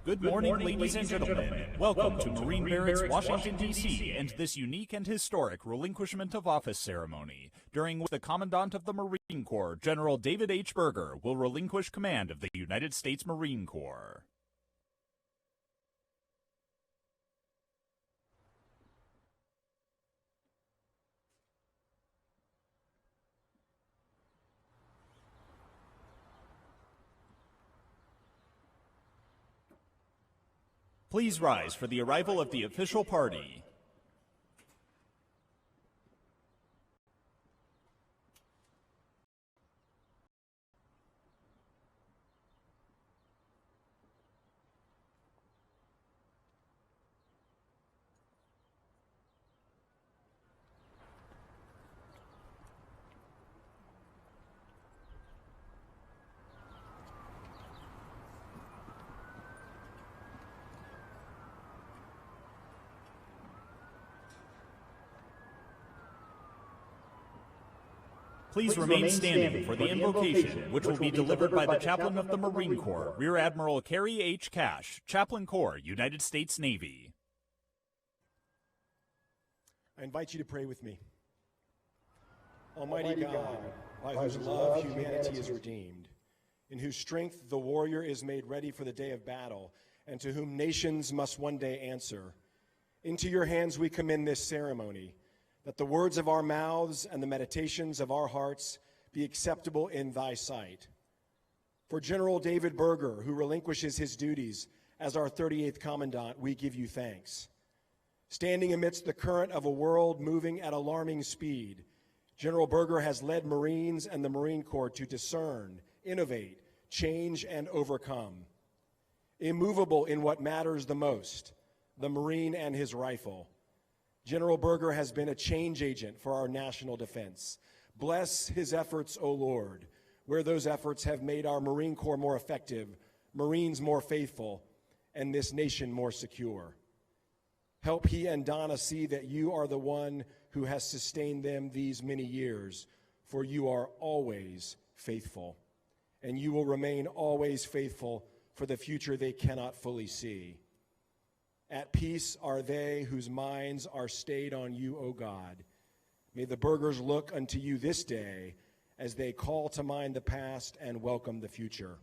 Good morning, ladies and gentlemen. Welcome to Marine Barracks, Washington, D.C., and this unique and historic Relinquishment of Office ceremony, during which the Commandant of the Marine Corps, General David H. Berger, will relinquish command of the United States Marine Corps. Please rise for the arrival of the official party. Please remain standing for the invocation, which will be delivered by the Chaplain of the Marine Corps, Rear Admiral Carrie H. Cash, Chaplain Corps, United States Navy. I invite you to pray with me. Almighty God, by whose love humanity is redeemed, in whose strength the warrior is made ready for the day of battle, and to whom nations must one day answer, into your hands we commend this ceremony, that the words of our mouths and the meditations of our hearts be acceptable in thy sight. For General David Berger, who relinquishes his duties as our 38th Commandant, we give you thanks. Standing amidst the current of a world moving at alarming speed, General Berger has led Marines and the Marine Corps to discern, innovate, change, and overcome. Immovable in what matters the most, the Marine and his rifle, General Berger has been a change agent for our national defense. Bless his efforts, O Lord, where those efforts have made our Marine Corps more effective, Marines more faithful, and this nation more secure. Help he and Donna see that you are the one who has sustained them these many years, for you are always faithful, and you will remain always faithful for the future they cannot fully see. At peace are they whose minds are stayed on you, O God. May the Bergers look unto you this day as they call to mind the past and welcome the future.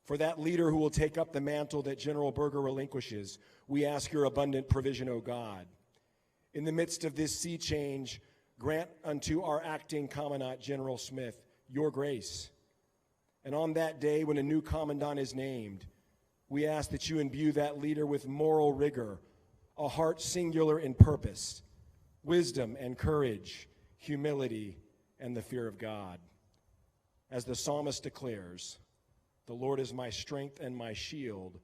For that leader who will take up the mantle that General Berger relinquishes, we ask your abundant provision, O God. In the midst of this sea change, grant unto our acting Commandant, General Smith, your grace. And on that day when a new Commandant is named, we ask that you imbue that leader with moral rigor, a heart singular in purpose, wisdom and courage, humility, and the fear of God. As the psalmist declares, the Lord is my strength and my shield.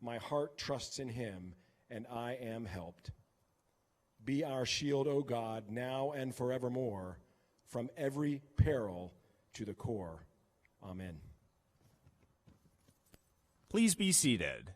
My heart trusts in him, and I am helped. Be our shield, O God, now and forevermore, from every peril to the core. Amen. Please be seated.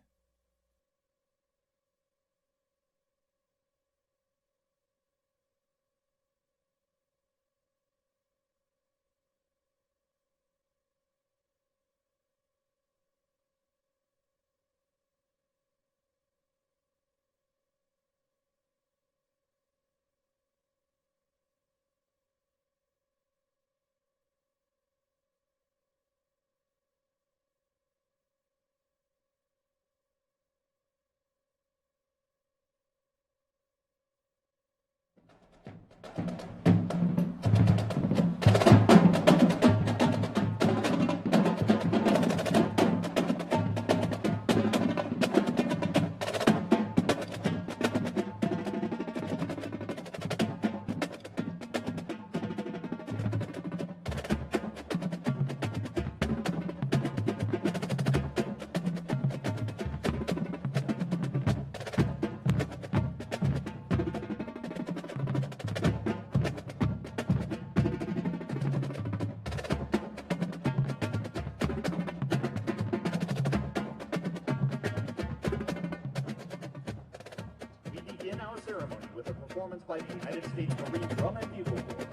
By the United States Marine Drum and Bugle Corps.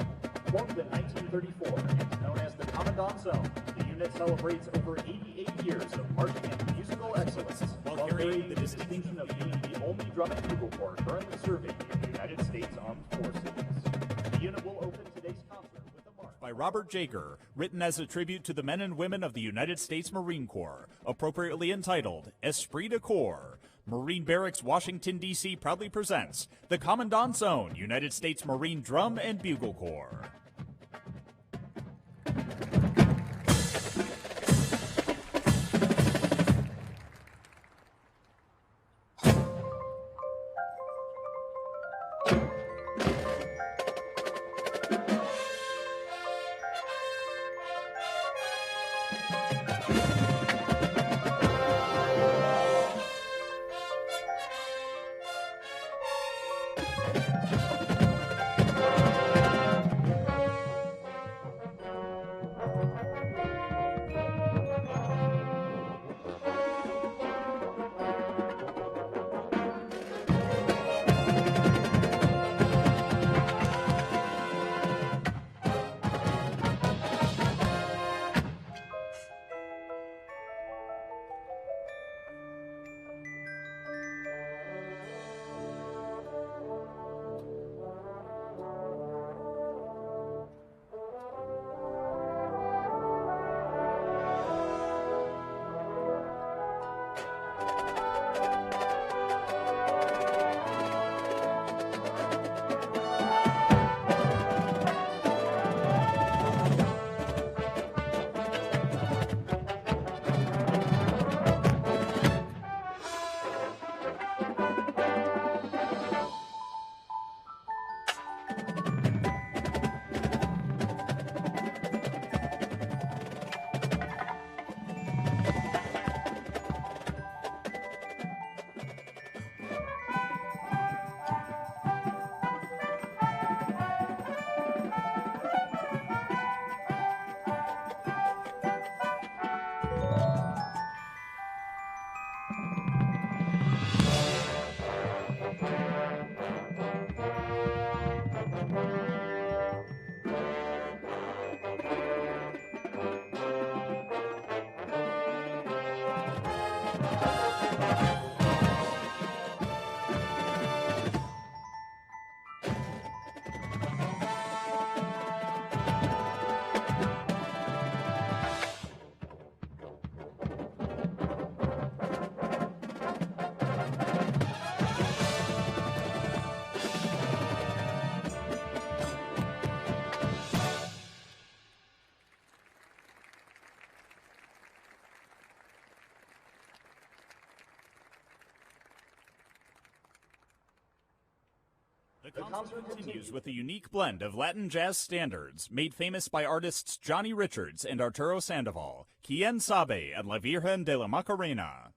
Formed in 1934 and known as the Commandant Zone, the unit celebrates over 88 years of marching and musical excellence. While carrying the distinction of being the only drum and bugle corps currently serving in the United States Armed Forces. The unit will open today's concert with a march by Robert Jager, written as a tribute to the men and women of the United States Marine Corps, appropriately entitled Esprit de Corps. Marine Barracks, Washington, D.C. proudly presents the Commandant's Own United States Marine Drum and Bugle Corps. The concert continues with a unique blend of Latin jazz standards, made famous by artists Johnny Richards and Arturo Sandoval, Quien Sabe and La Virgen de la Macarena.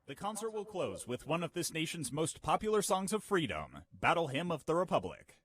The concert will close with one of this nation's most popular songs of freedom, Battle Hymn of the Republic.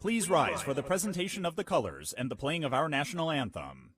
Please rise for the presentation of the colors and the playing of our national anthem.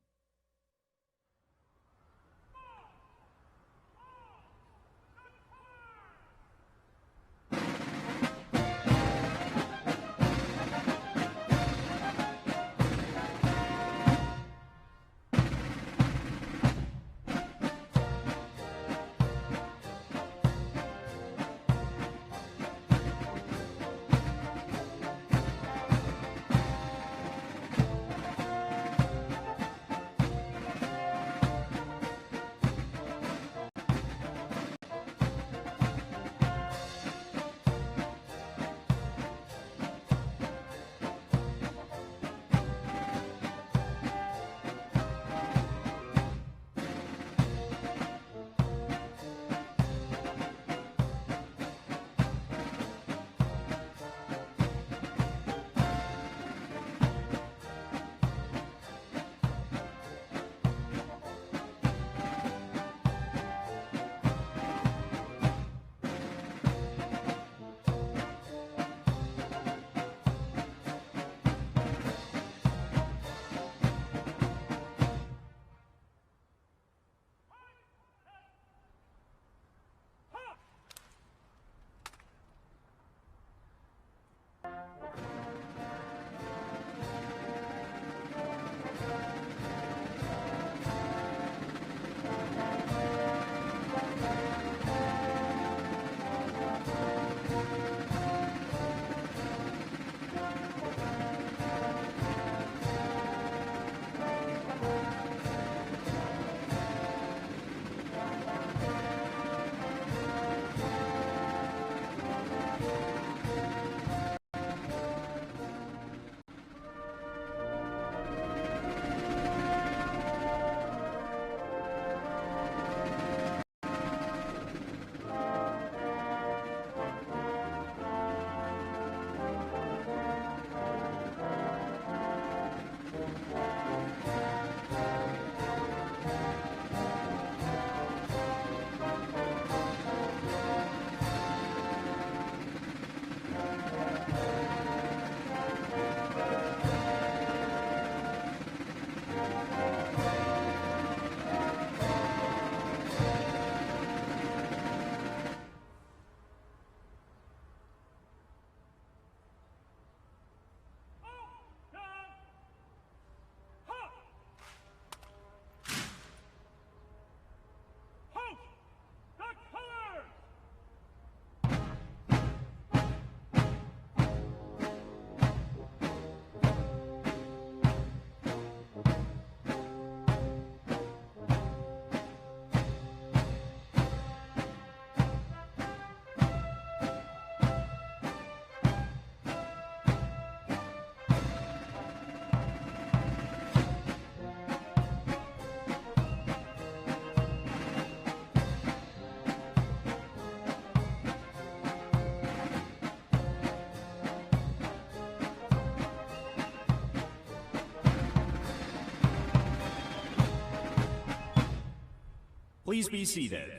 Please be seated.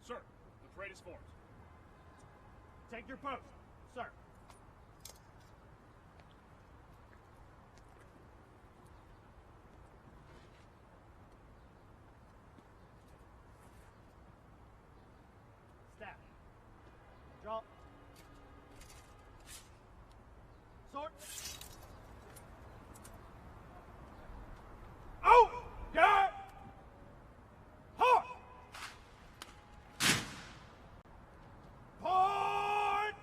Sir, the parade is formed. Take your post, sir. Staff. Draw. Sword. Oh! Yeah! Halt! Point!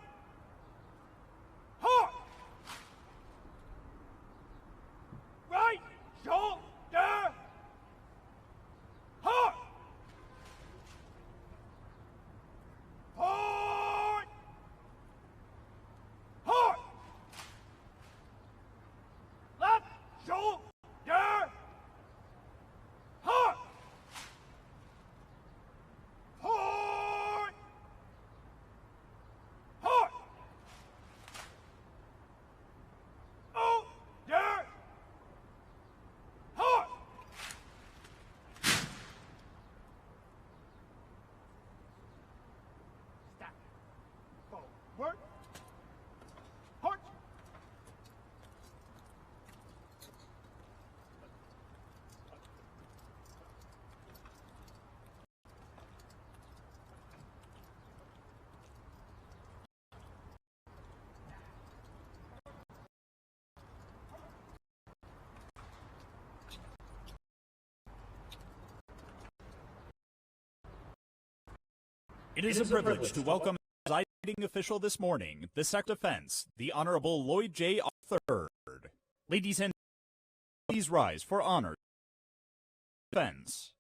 Halt! Right shoulder! Halt! Point! It is a privilege to welcome as presiding official this morning, the Sec Defense, the Honorable Lloyd J. III. Ladies and gentlemen, please rise for honor. Defense.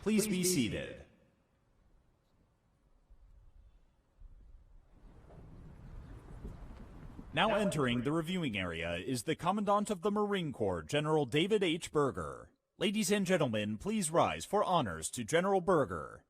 Please be seated. Now entering the reviewing area is the Commandant of the Marine Corps, General David H. Berger. Ladies and gentlemen, please rise for honors to General Berger.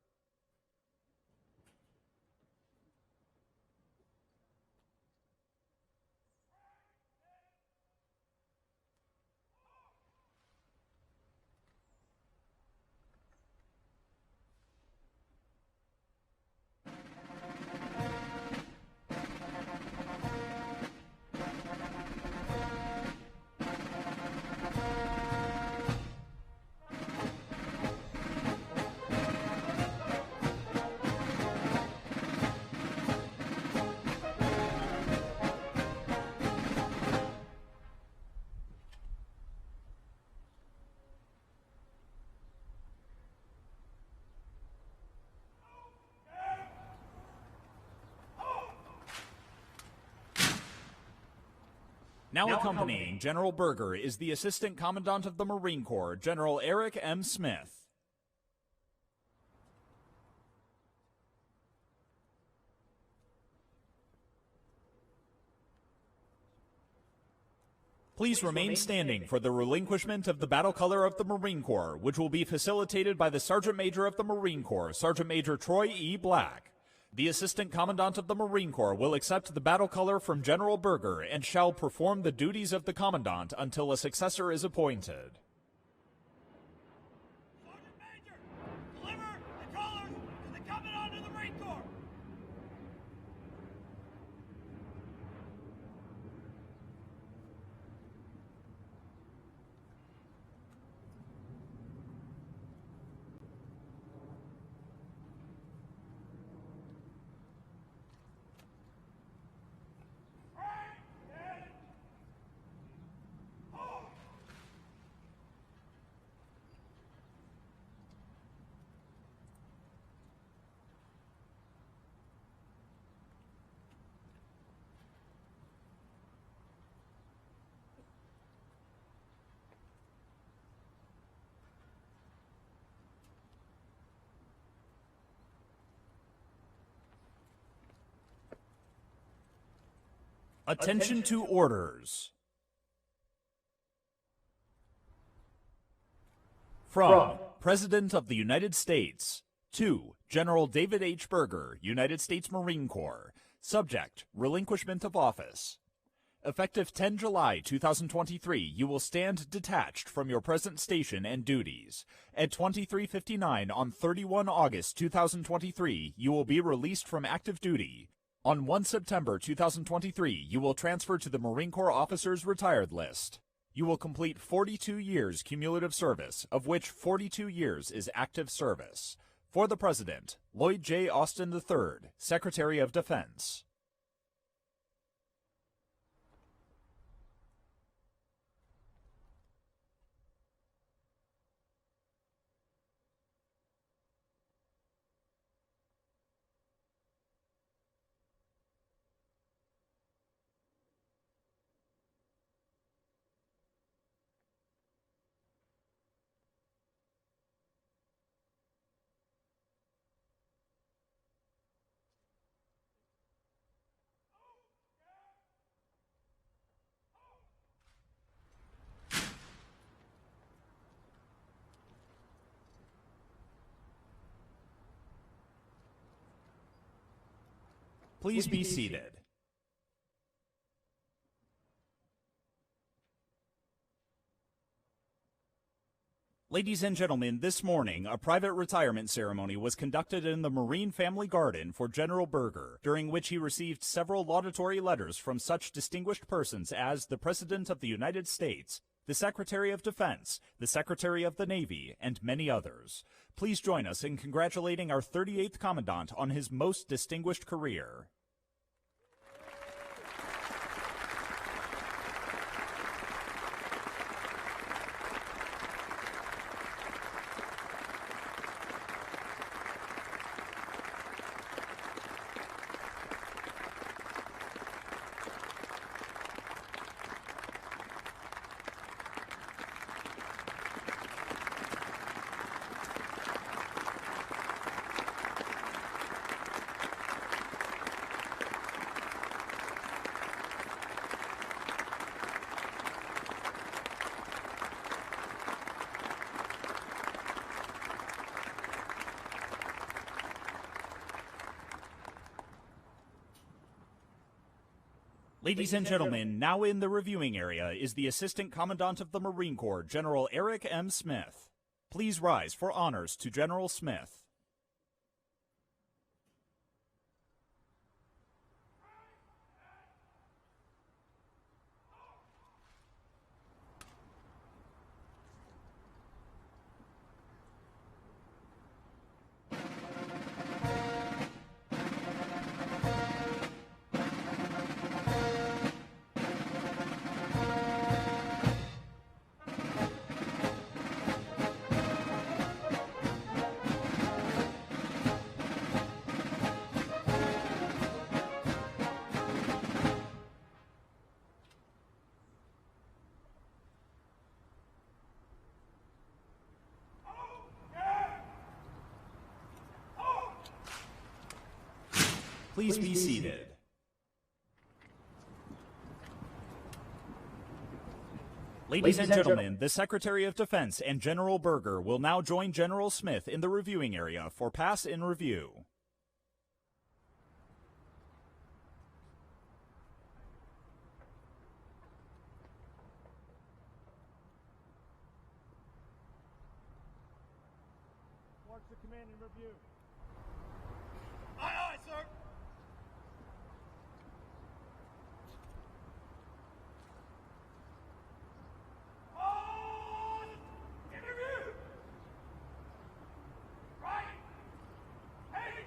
Now accompanying General Berger is the Assistant Commandant of the Marine Corps, General Eric M. Smith. Please remain standing for the relinquishment of the battle color of the Marine Corps, which will be facilitated by the Sergeant Major of the Marine Corps, Sergeant Major Troy E. Black. The Assistant Commandant of the Marine Corps will accept the battle color from General Berger and shall perform the duties of the Commandant until a successor is appointed. Sergeant Major, deliver the colors to the Commandant of the Marine Corps. Attention to orders. From President of the United States to General David H. Berger, United States Marine Corps. Subject, relinquishment of office. Effective 10 July 2023, you will stand detached from your present station and duties. At 23:59 on 31 August 2023, you will be released from active duty. On 1 September 2023, you will transfer to the Marine Corps Officers Retired List. You will complete 42 years cumulative service, of which 42 years is active service. For the President, Lloyd J. Austin III, Secretary of Defense. Please be seated. Ladies and gentlemen, this morning, a private retirement ceremony was conducted in the Marine Family Garden for General Berger, during which he received several laudatory letters from such distinguished persons as the President of the United States, the Secretary of Defense, the Secretary of the Navy, and many others. Please join us in congratulating our 38th Commandant on his most distinguished career. Ladies and gentlemen, now in the reviewing area is the Assistant Commandant of the Marine Corps, General Eric M. Smith. Please rise for honors to General Smith. Please be seated. Ladies and gentlemen, the Secretary of Defense and General Berger will now join General Smith in the reviewing area for pass in review. to command and review. Aye, aye, sir. On! In review! Right! Hey!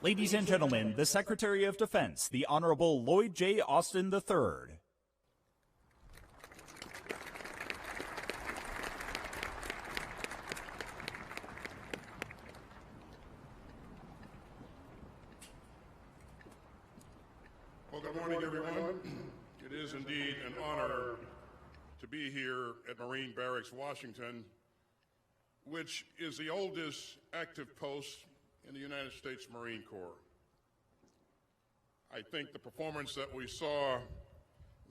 Ladies and gentlemen, the Secretary of Defense, the Honorable Lloyd J. Austin III. Well, good morning, everyone. It is indeed an honor to be here at Marine Barracks, Washington, which is the oldest active post in the United States Marine Corps. I think the performance that we saw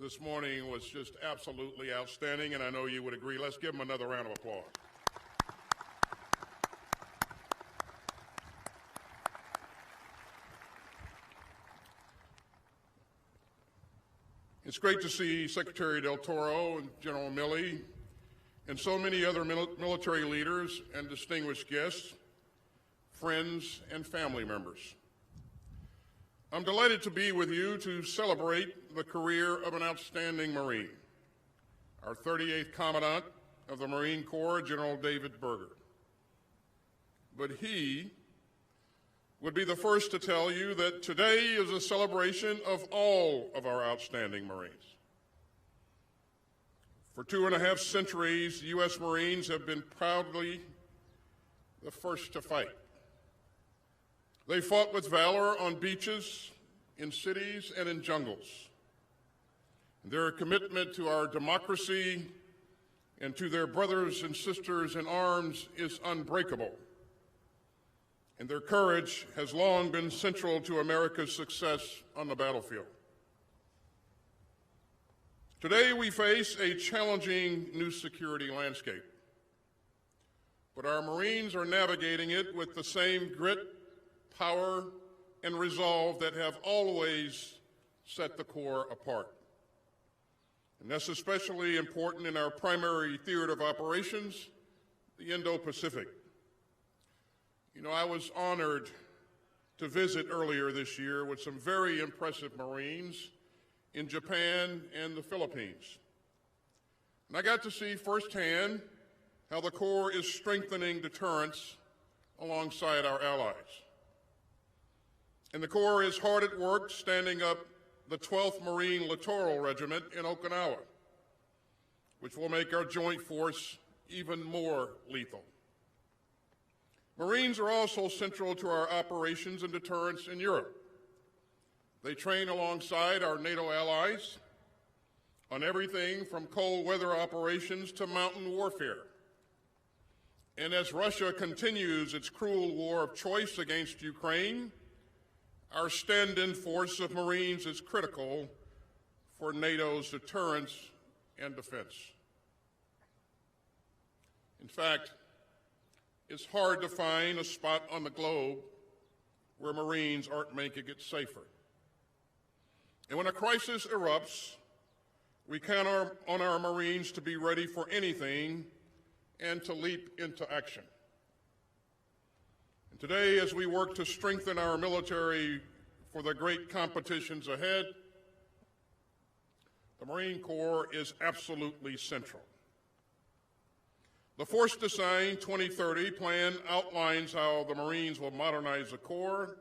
this morning was just absolutely outstanding, and I know you would agree. Let's give them another round of applause. It's great to see Secretary Del Toro and General Milley and so many other military leaders and distinguished guests, friends, and family members. I'm delighted to be with you to celebrate the career of an outstanding Marine, our 38th Commandant of the Marine Corps, General David Berger. But he would be the first to tell you that today is a celebration of all of our outstanding Marines. For 2.5 centuries, the U.S. Marines have been proudly the first to fight. They fought with valor on beaches, in cities, and in jungles. Their commitment to our democracy and to their brothers and sisters in arms is unbreakable. And their courage has long been central to America's success on the battlefield. Today we face a challenging new security landscape, but our Marines are navigating it with the same grit, power, and resolve that have always set the Corps apart. And that's especially important in our primary theater of operations, the Indo-Pacific. You know, I was honored to visit earlier this year with some very impressive Marines in Japan and the Philippines. And I got to see firsthand how the Corps is strengthening deterrence alongside our allies. And the Corps is hard at work standing up the 12th Marine Littoral Regiment in Okinawa, which will make our joint force even more lethal. Marines are also central to our operations and deterrence in Europe. They train alongside our NATO allies on everything from cold weather operations to mountain warfare. And as Russia continues its cruel war of choice against Ukraine, our stand-in force of Marines is critical for NATO's deterrence and defense. In fact, it's hard to find a spot on the globe where Marines aren't making it safer. And when a crisis erupts, we count on our Marines to be ready for anything and to leap into action. And today, as we work to strengthen our military for the great competitions ahead, the Marine Corps is absolutely central. The Force Design 2030 plan outlines how the Marines will modernize the Corps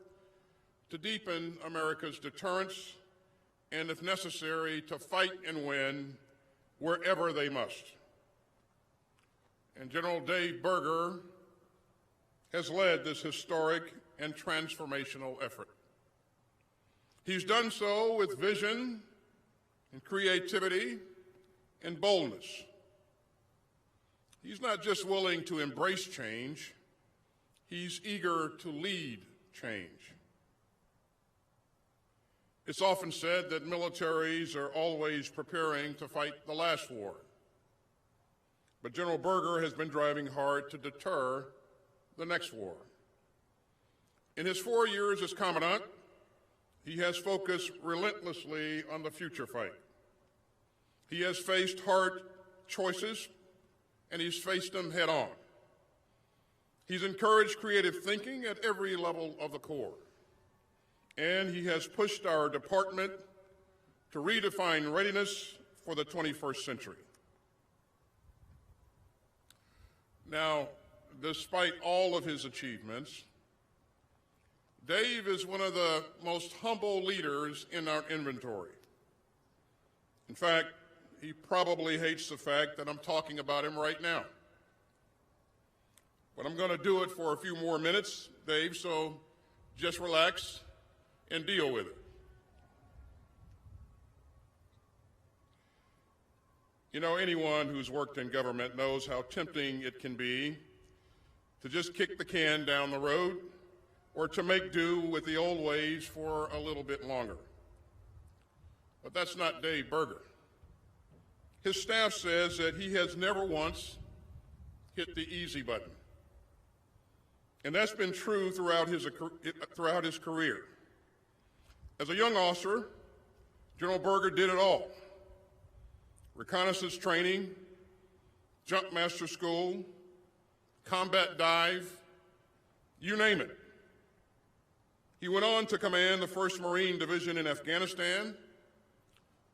to deepen America's deterrence and, if necessary, to fight and win wherever they must. And General Dave Berger has led this historic and transformational effort. He's done so with vision and creativity and boldness. He's not just willing to embrace change, he's eager to lead change. It's often said that militaries are always preparing to fight the last war. But General Berger has been driving hard to deter the next war. In his 4 years as Commandant, he has focused relentlessly on the future fight. He has faced hard choices, and he's faced them head on. He's encouraged creative thinking at every level of the Corps. And he has pushed our department to redefine readiness for the 21st century. Now, despite all of his achievements, Dave is one of the most humble leaders in our inventory. In fact, he probably hates the fact that I'm talking about him right now. But I'm going to do it for a few more minutes, Dave, so just relax and deal with it. You know, anyone who's worked in government knows how tempting it can be to just kick the can down the road or to make do with the old ways for a little bit longer. But that's not Dave Berger. His staff says that he has never once hit the easy button. And that's been true throughout his career. As a young officer, General Berger did it all. Reconnaissance training, jump master school, combat dive, you name it. He went on to command the 1st Marine Division in Afghanistan,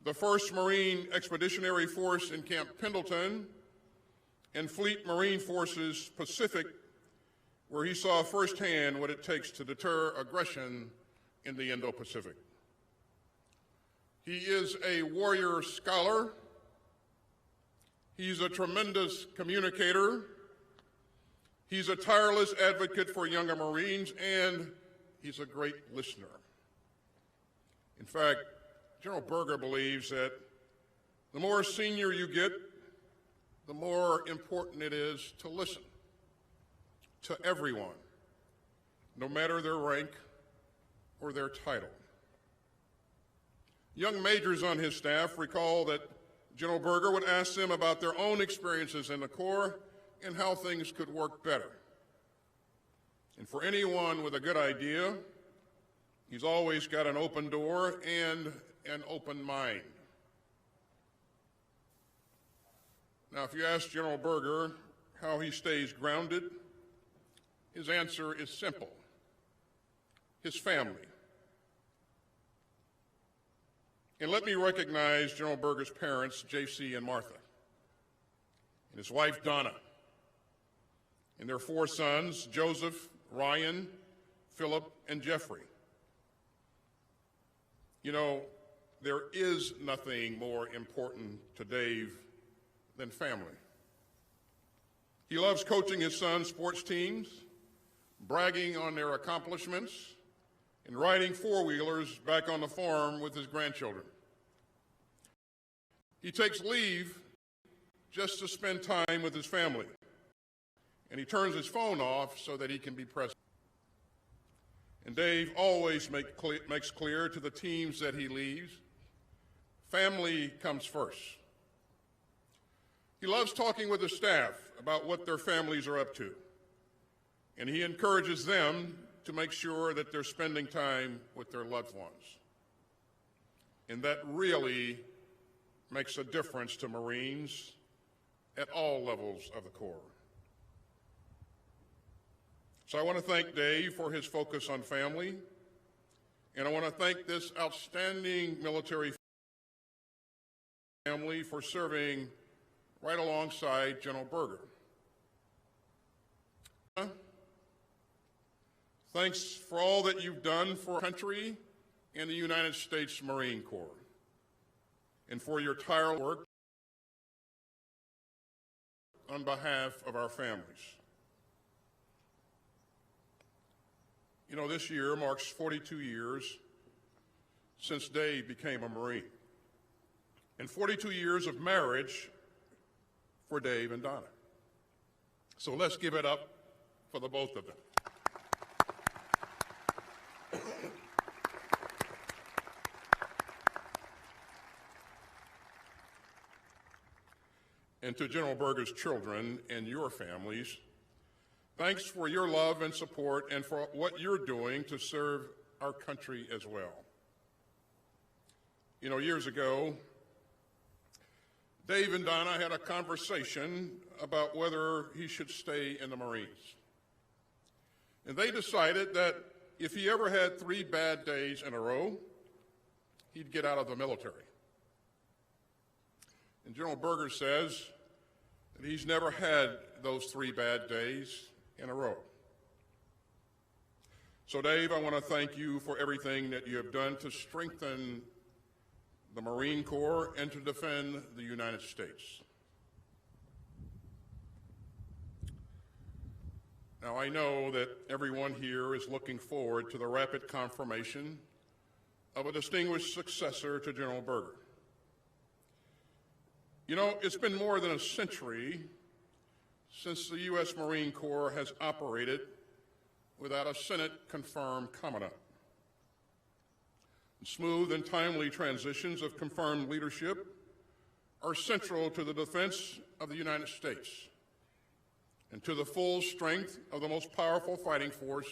the 1st Marine Expeditionary Force in Camp Pendleton, and Fleet Marine Forces Pacific, where he saw firsthand what it takes to deter aggression in the Indo-Pacific. He is a warrior scholar. He's a tremendous communicator. He's a tireless advocate for younger Marines, and he's a great listener. In fact, General Berger believes that the more senior you get, the more important it is to listen to everyone, no matter their rank or their title. Young majors on his staff recall that General Berger would ask them about their own experiences in the Corps and how things could work better. And for anyone with a good idea, he's always got an open door and an open mind. Now, if you ask General Berger how he stays grounded, his answer is simple: his family. And let me recognize General Berger's parents, J.C. and Martha, and his wife, Donna, and their 4 sons, Joseph, Ryan, Philip, and Jeffrey. You know, there is nothing more important to Dave than family. He loves coaching his son's sports teams, bragging on their accomplishments, and riding 4-wheelers back on the farm with his grandchildren. He takes leave just to spend time with his family, and he turns his phone off so that he can be present. And Dave always makes clear to the teams that he leads, family comes first. He loves talking with his staff about what their families are up to, and he encourages them to make sure that they're spending time with their loved ones. And that really makes a difference to Marines at all levels of the Corps. So I want to thank Dave for his focus on family, and I want to thank this outstanding military family for serving right alongside General Berger. Thanks for all that you've done for our country and the United States Marine Corps, and for your tireless work on behalf of our families. You know, this year marks 42 years since Dave became a Marine, and 42 years of marriage for Dave and Donna. So let's give it up for the both of them. And to General Berger's children and your families, thanks for your love and support and for what you're doing to serve our country as well. You know, years ago, Dave and Donna had a conversation about whether he should stay in the Marines. And they decided that if he ever had 3 bad days in a row, he'd get out of the military. And General Berger says that he's never had those 3 bad days in a row. So, Dave, I want to thank you for everything that you have done to strengthen the Marine Corps and to defend the United States. Now, I know that everyone here is looking forward to the rapid confirmation of a distinguished successor to General Berger. You know, it's been more than a century since the U.S. Marine Corps has operated without a Senate-confirmed commandant. Smooth and timely transitions of confirmed leadership are central to the defense of the United States and to the full strength of the most powerful fighting force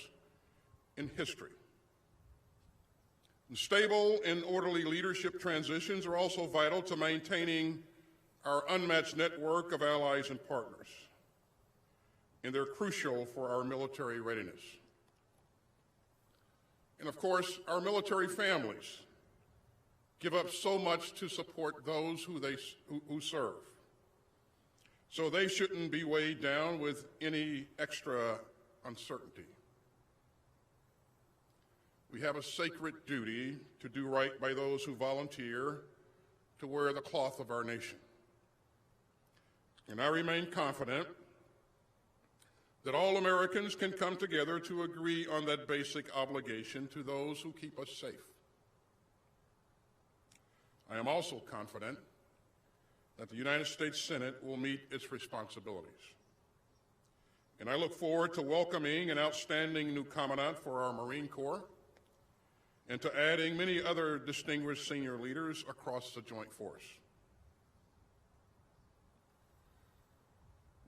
in history. And stable and orderly leadership transitions are also vital to maintaining our unmatched network of allies and partners, and they're crucial for our military readiness. And of course, our military families give up so much to support those who serve. So they shouldn't be weighed down with any extra uncertainty. We have a sacred duty to do right by those who volunteer to wear the cloth of our nation. And I remain confident that all Americans can come together to agree on that basic obligation to those who keep us safe. I am also confident that the United States Senate will meet its responsibilities. And I look forward to welcoming an outstanding new Commandant for our Marine Corps and to adding many other distinguished senior leaders across the Joint Force.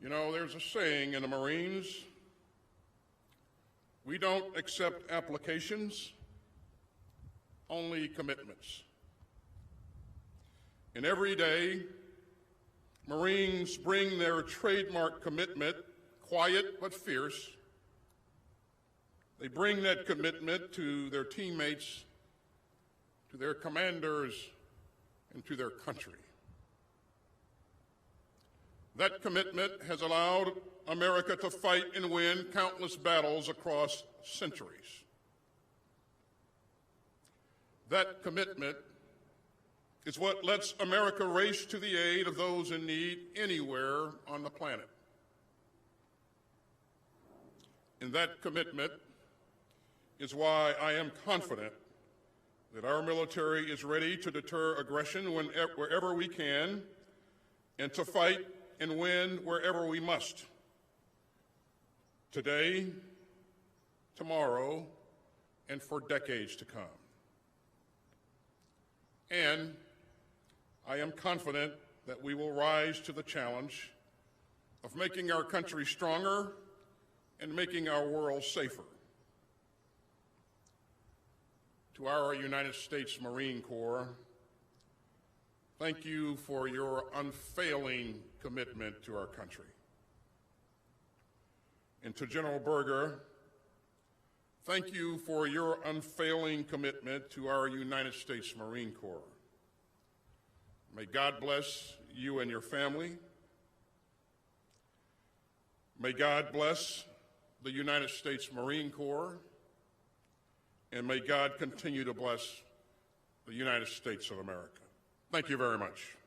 You know, there's a saying in the Marines, we don't accept applications, only commitments. And every day, Marines bring their trademark commitment, quiet but fierce. They bring that commitment to their teammates, to their commanders, and to their country. That commitment has allowed America to fight and win countless battles across centuries. That commitment is what lets America race to the aid of those in need anywhere on the planet. And that commitment is why I am confident that our military is ready to deter aggression wherever we can and to fight and win wherever we must. Today, tomorrow, and for decades to come. And I am confident that we will rise to the challenge of making our country stronger and making our world safer. To our United States Marine Corps, thank you for your unfailing commitment to our country. And to General Berger, thank you for your unfailing commitment to our United States Marine Corps. May God bless you and your family. May God bless the United States Marine Corps. And may God continue to bless the United States of America. Thank you very much.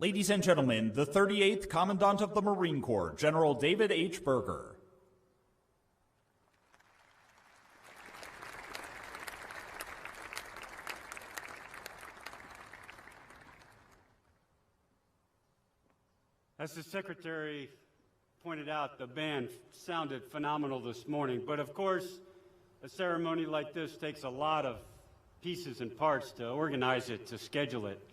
Ladies and gentlemen, the 38th Commandant of the Marine Corps, General David H. Berger. As the Secretary pointed out, the band sounded phenomenal this morning, but of course, a ceremony like this takes a lot of pieces and parts to organize it, to schedule it.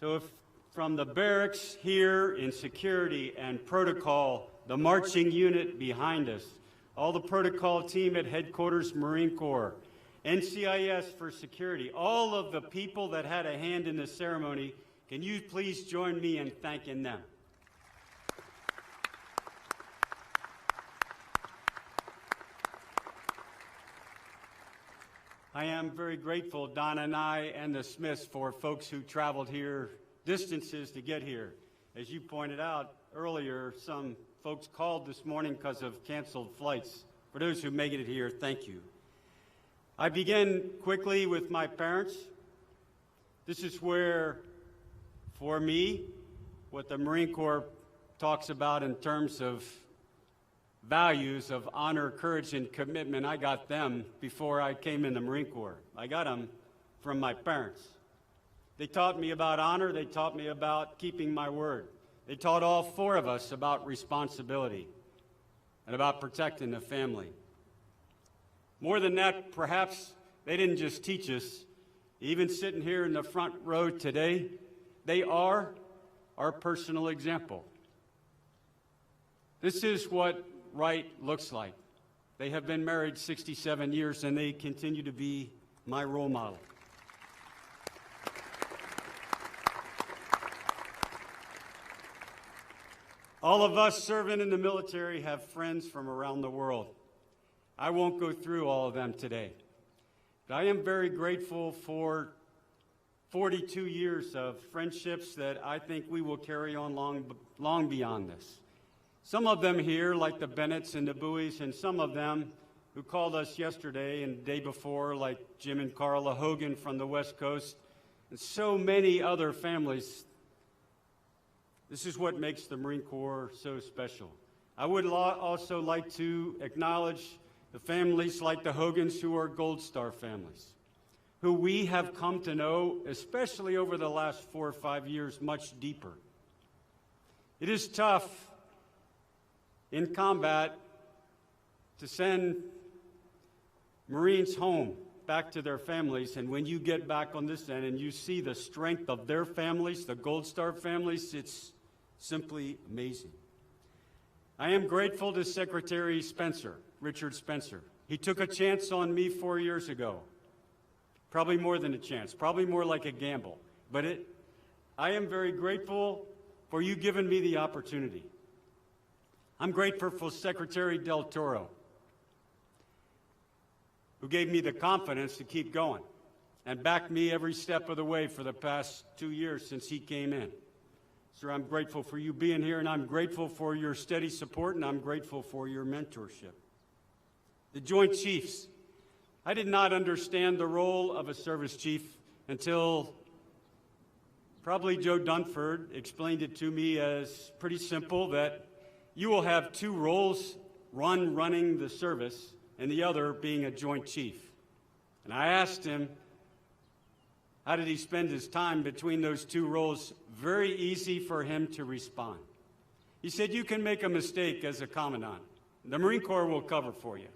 So if from the barracks here in security and protocol, the marching unit behind us, all the protocol team at Headquarters Marine Corps, NCIS for security, all of the people that had a hand in this ceremony, can you please join me in thanking them? I am very grateful, Donna and I and the Smiths, for folks who traveled here distances to get here. As you pointed out earlier, some folks called this morning because of canceled flights. For those who made it here, thank you. I begin quickly with my parents. This is where, for me, what the Marine Corps talks about in terms of values of honor, courage, and commitment, I got them before I came in the Marine Corps. I got them from my parents. They taught me about honor. They taught me about keeping my word. They taught all four of us about responsibility and about protecting the family. More than that, perhaps they didn't just teach us. Even sitting here in the front row today, they are our personal example. This is what right looks like. They have been married 67 years, and they continue to be my role model. All of us serving in the military have friends from around the world. I won't go through all of them today, but I am very grateful for 42 years of friendships that I think we will carry on long beyond this. Some of them here, like the Bennetts and the Bowies, and some of them who called us yesterday and the day before, like Jim and Carla Hogan from the West Coast, and so many other families. This is what makes the Marine Corps so special. I would also like to acknowledge the families like the Hogans who are Gold Star families, who we have come to know, especially over the last 4 or 5 years, much deeper. It is tough in combat to send Marines home back to their families, and when you get back on this end and you see the strength of their families, the Gold Star families, it's simply amazing. I am grateful to Secretary Spencer, Richard Spencer. He took a chance on me 4 years ago. Probably more than a chance, probably more like a gamble. But I am very grateful for you giving me the opportunity. I'm grateful for Secretary Del Toro, who gave me the confidence to keep going and backed me every step of the way for the past 2 years since he came in. Sir, I'm grateful for you being here, and I'm grateful for your steady support, and I'm grateful for your mentorship. The Joint Chiefs. I did not understand the role of a service chief until probably Joe Dunford explained it to me as pretty simple, that you will have two roles, one running the service and the other being a Joint Chief. And I asked him, how did he spend his time between those two roles? Very easy for him to respond. He said, you can make a mistake as a commandant. The Marine Corps will cover for you.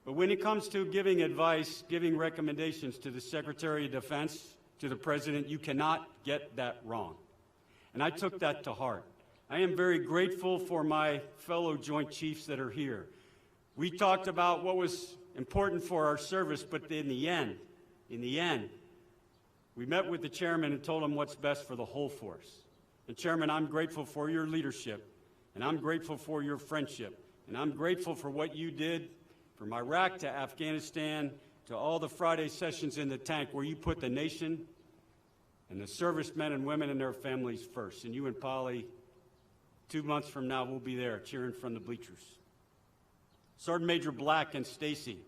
But when it comes to giving advice, giving recommendations to the Secretary of Defense, to the President, you cannot get that wrong. And I took that to heart. I am very grateful for my fellow Joint Chiefs that are here. We talked about what was important for our service, but in the end, we met with the chairman and told him what's best for the whole force. And Chairman, I'm grateful for your leadership, and I'm grateful for your friendship, and I'm grateful for what you did from Iraq to Afghanistan to all the Friday sessions in the tank where you put the nation and the servicemen and women and their families first. And you and Polly, 2 months from now, will be there cheering from the bleachers. Sergeant Major Black and Stacy.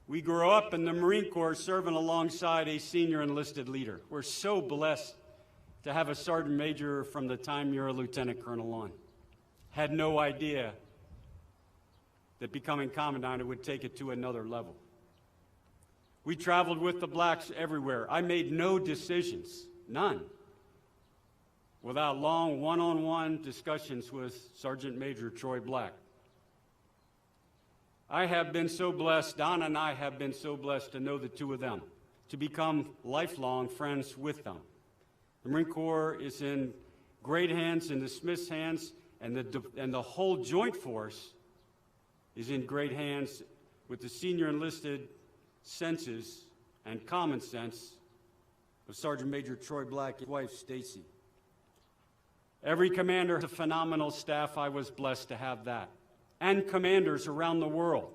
We grew up in the Marine Corps serving alongside a senior enlisted leader. We're so blessed to have a sergeant major from the time you're a lieutenant colonel on. Had no idea that becoming commandant would take it to another level. We traveled with the Blacks everywhere. I made no decisions, none, without long one-on-one discussions with Sergeant Major Troy Black. I have been so blessed, Don and I have been so blessed to know the two of them, to become lifelong friends with them. The Marine Corps is in great hands, in the Smiths' hands, and the whole Joint Force is in great hands with the senior enlisted senses and common sense of Sergeant Major Troy Black and his wife, Stacy. Every commander has a phenomenal staff. I was blessed to have that. And commanders around the world.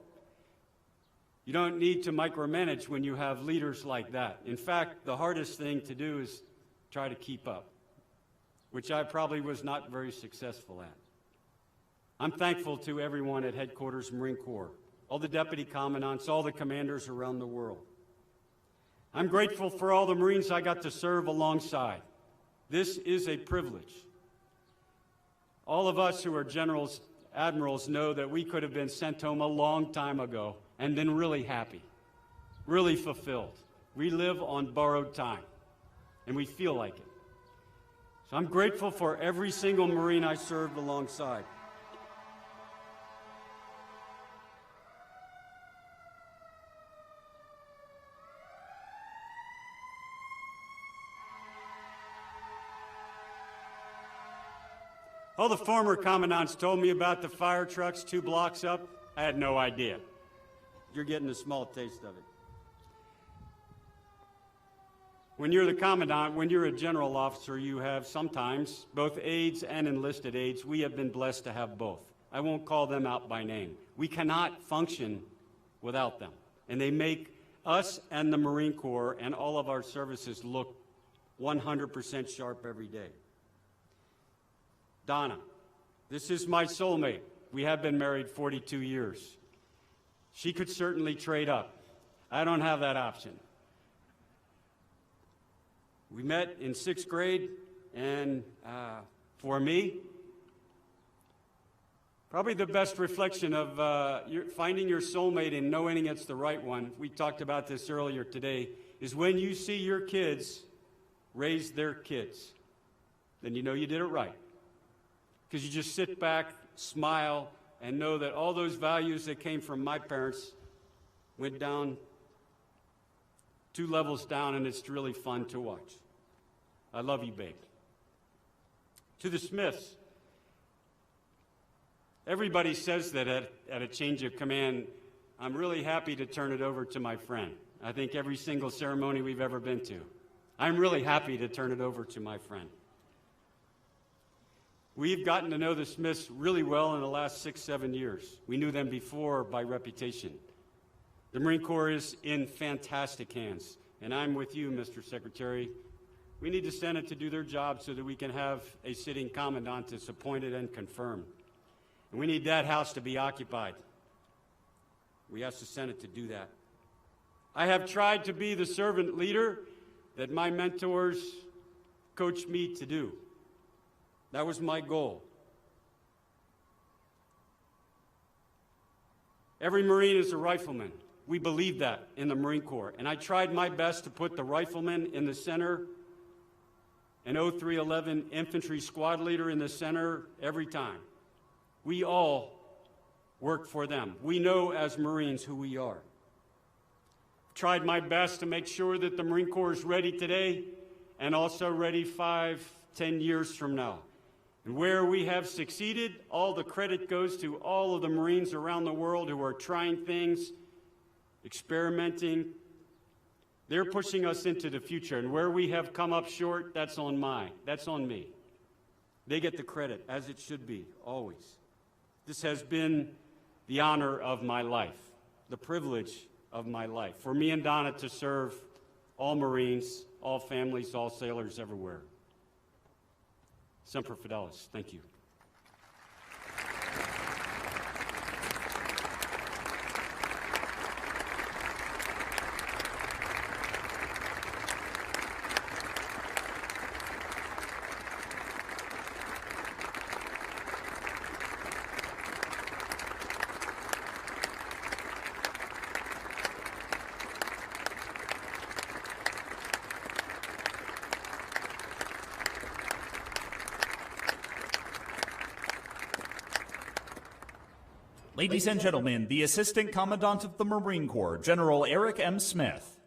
You don't need to micromanage when you have leaders like that. In fact, the hardest thing to do is try to keep up, which I probably was not very successful at. I'm thankful to everyone at Headquarters Marine Corps, all the deputy commandants, all the commanders around the world. I'm grateful for all the Marines I got to serve alongside. This is a privilege. All of us who are generals, admirals know that we could have been sent home a long time ago and been really happy, really fulfilled. We live on borrowed time, and we feel like it. So I'm grateful for every single Marine I served alongside. All the former commandants told me about the fire trucks 2 blocks up. I had no idea. You're getting a small taste of it. When you're the commandant, when you're a general officer, you have sometimes both aides and enlisted aides. We have been blessed to have both. I won't call them out by name. We cannot function without them. And they make us and the Marine Corps and all of our services look 100% sharp every day. Donna, this is my soulmate. We have been married 42 years. She could certainly trade up. I don't have that option. We met in 6th grade, and for me, probably the best reflection of finding your soulmate and knowing it's the right one, we talked about this earlier today, is when you see your kids raise their kids. Then you know you did it right. Because you just sit back, smile, and know that all those values that came from my parents went down 2 levels down, and it's really fun to watch. I love you, babe. To the Smiths, everybody says that at a change of command, I'm really happy to turn it over to my friend. I think every single ceremony we've ever been to, I'm really happy to turn it over to my friend. We've gotten to know the Smiths really well in the last 6-7 years. We knew them before by reputation. The Marine Corps is in fantastic hands, and I'm with you, Mr. Secretary. We need the Senate to do their job so that we can have a sitting commandant that's appointed and confirmed. And we need that House to be occupied. We ask the Senate to do that. I have tried to be the servant leader that my mentors coached me to do. That was my goal. Every Marine is a rifleman. We believe that in the Marine Corps. And I tried my best to put the rifleman in the center and 0311 infantry squad leader in the center every time. We all work for them. We know as Marines who we are. Tried my best to make sure that the Marine Corps is ready today and also ready 5-10 years from now. And where we have succeeded, all the credit goes to all of the Marines around the world who are trying things, experimenting. They're pushing us into the future. And where we have come up short, that's on me. They get the credit, as it should be, always. This has been the honor of my life, the privilege of my life. For me and Donna to serve all Marines, all families, all sailors everywhere. Semper Fidelis. Thank you. Ladies and gentlemen, the Assistant Commandant of the Marine Corps, General Eric M. Smith.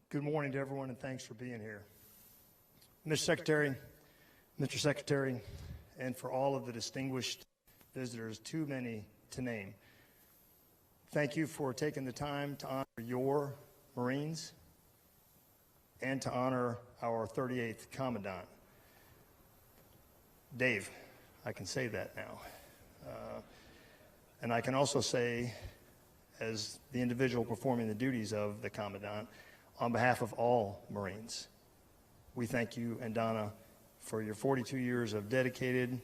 Good morning to everyone, and thanks for being here. Mr. Secretary, and for all of the distinguished visitors, too many to name, thank you for taking the time to honor your Marines and to honor our 38th Commandant. Dave, I can say that now. And I can also say, as the individual performing the duties of the Commandant, on behalf of all Marines, we thank you and Donna for your 42 years of dedicated,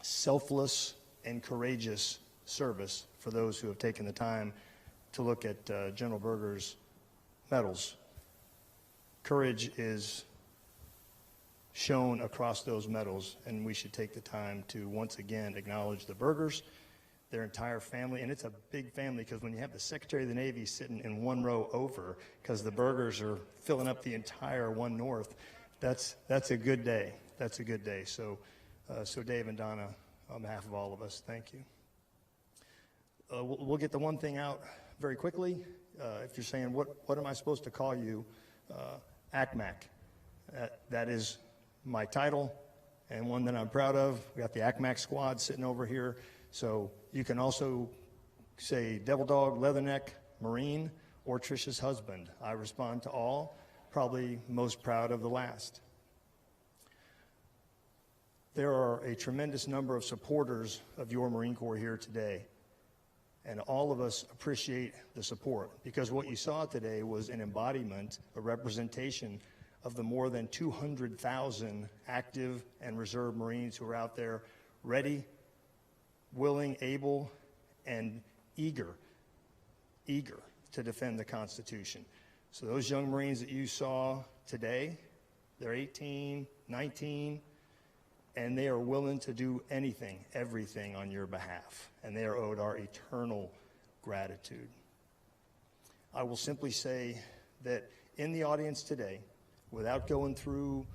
selfless, and courageous service for those who have taken the time to look at General Berger's medals. Courage is shown across those medals, and we should take the time to once again acknowledge the Bergers, their entire family, and it's a big family because when you have the Secretary of the Navy sitting in one row over because the Bergers are filling up the entire 1 North, that's a good day. That's a good day. So Dave and Donna, on behalf of all of us, thank you. We'll get the one thing out very quickly. If you're saying, what am I supposed to call you? ACMAC. That is my title and one that I'm proud of. We got the ACMAC squad sitting over here. So you can also say Devil Dog, Leatherneck, Marine, or Trisha's husband. I respond to all, probably most proud of the last. There are a tremendous number of supporters of your Marine Corps here today, and all of us appreciate the support because what you saw today was an embodiment, a representation of the more than 200,000 active and reserve Marines who are out there ready, willing, able, and eager to defend the Constitution. So those young Marines that you saw today, they're 18, 19, and they are willing to do anything, everything on your behalf, and they are owed our eternal gratitude. I will simply say that in the audience today, without going through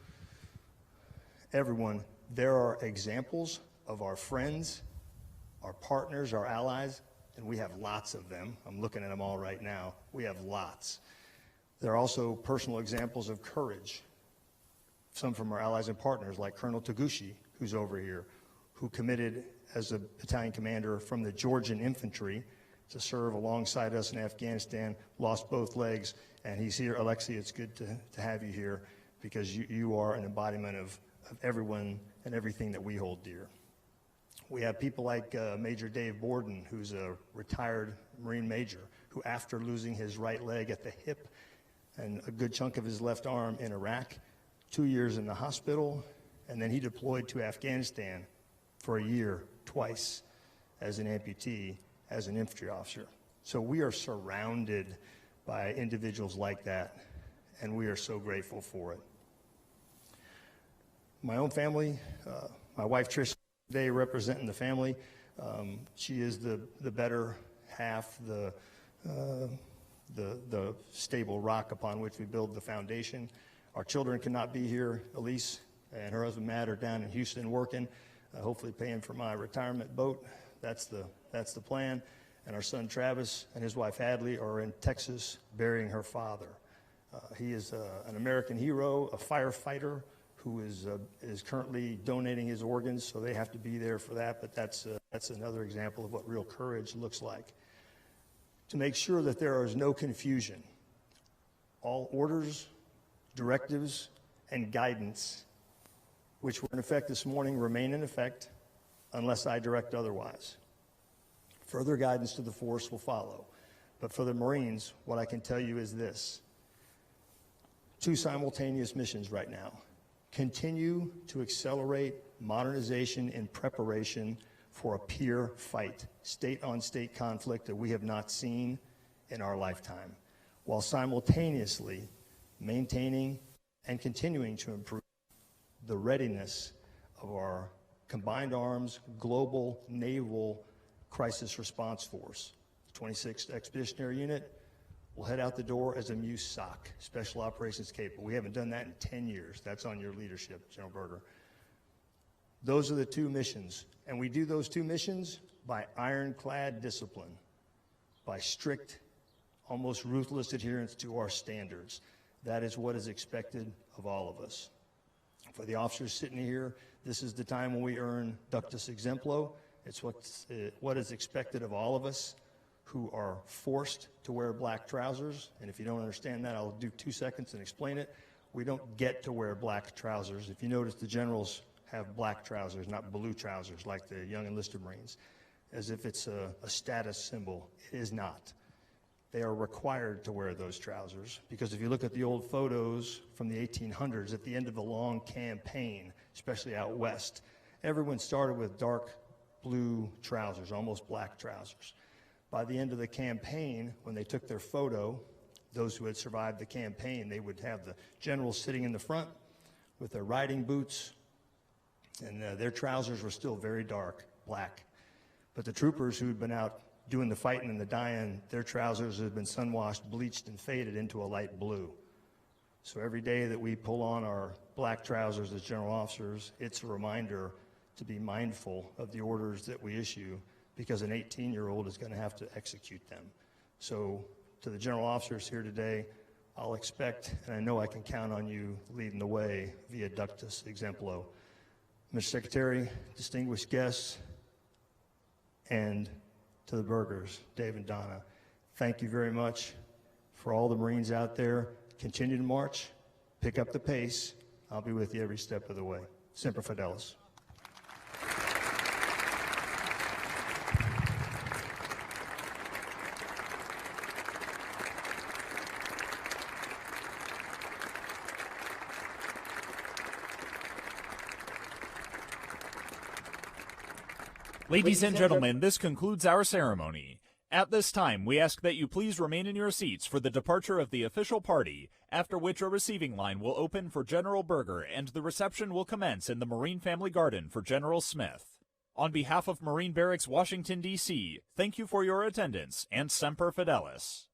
everyone, there are examples of our friends, our partners, our allies, and we have lots of them. I'm looking at them all right now. We have lots. There are also personal examples of courage. Some from our allies and partners, like Colonel Taguchi, who's over here, who committed as a battalion commander from the Georgian Infantry to serve alongside us in Afghanistan, lost both legs, and he's here. Alexei, it's good to have you here because you are an embodiment of everyone and everything that we hold dear. We have people like Major Dave Borden, who's a retired Marine major, who after losing his right leg at the hip and a good chunk of his left arm in Iraq, 2 years in the hospital, and then he deployed to Afghanistan for a year twice as an amputee, as an infantry officer. So we are surrounded by individuals like that, and we are so grateful for it. My own family, my wife Trish today representing the family. She is the better half, the stable rock upon which we build the foundation. Our children cannot be here. Elise and her husband Matt are down in Houston working, hopefully paying for my retirement boat. That's the plan. And our son Travis and his wife Hadley are in Texas burying her father. He is an American hero, a firefighter who is currently donating his organs, so they have to be there for that. But that's another example of what real courage looks like. To make sure that there is no confusion, all orders, directives, and guidance which were in effect this morning remain in effect unless I direct otherwise. Further guidance to the force will follow. But for the Marines, what I can tell you is this. 2 simultaneous missions right now. Continue to accelerate modernization in preparation for a peer fight, state-on-state conflict that we have not seen in our lifetime, while simultaneously maintaining and continuing to improve the readiness of our combined arms global naval crisis response force. The 26th Expeditionary Unit will head out the door as a MUSOC, Special Operations Capable. We haven't done that in 10 years. That's on your leadership, General Berger. Those are the 2 missions, and we do those 2 missions by ironclad discipline, by strict, almost ruthless adherence to our standards. That is what is expected of all of us. For the officers sitting here, this is the time when we earn Ductus Exemplo. It's what is expected of all of us who are forced to wear black trousers. And if you don't understand that, I'll do 2 seconds and explain it. We don't get to wear black trousers. If you notice, the generals have black trousers, not blue trousers like the young enlisted Marines, as if it's a status symbol. It is not. They are required to wear those trousers because if you look at the old photos from the 1800s, at the end of a long campaign, especially out west, everyone started with dark blue trousers, almost black trousers. By the end of the campaign, when they took their photo, those who had survived the campaign, they would have the generals sitting in the front with their riding boots, and their trousers were still very dark, black. But the troopers who had been out doing the fighting and the dying, their trousers had been sun-washed, bleached, and faded into a light blue. So every day that we pull on our black trousers as general officers, it's a reminder to be mindful of the orders that we issue because an 18-year-old is going to have to execute them. So to the general officers here today, I'll expect, and I know I can count on you leading the way via Ductus Exemplo. Mr. Secretary, distinguished guests, and to the Bergers, Dave and Donna, thank you very much for all the Marines out there. Continue to march, pick up the pace. I'll be with you every step of the way. Semper Fidelis. Ladies and gentlemen, this concludes our ceremony. At this time, we ask that you please remain in your seats for the departure of the official party, after which a receiving line will open for General Berger and the reception will commence in the Marine Family Garden for General Smith. On behalf of Marine Barracks, Washington, D.C., thank you for your attendance and Semper Fidelis.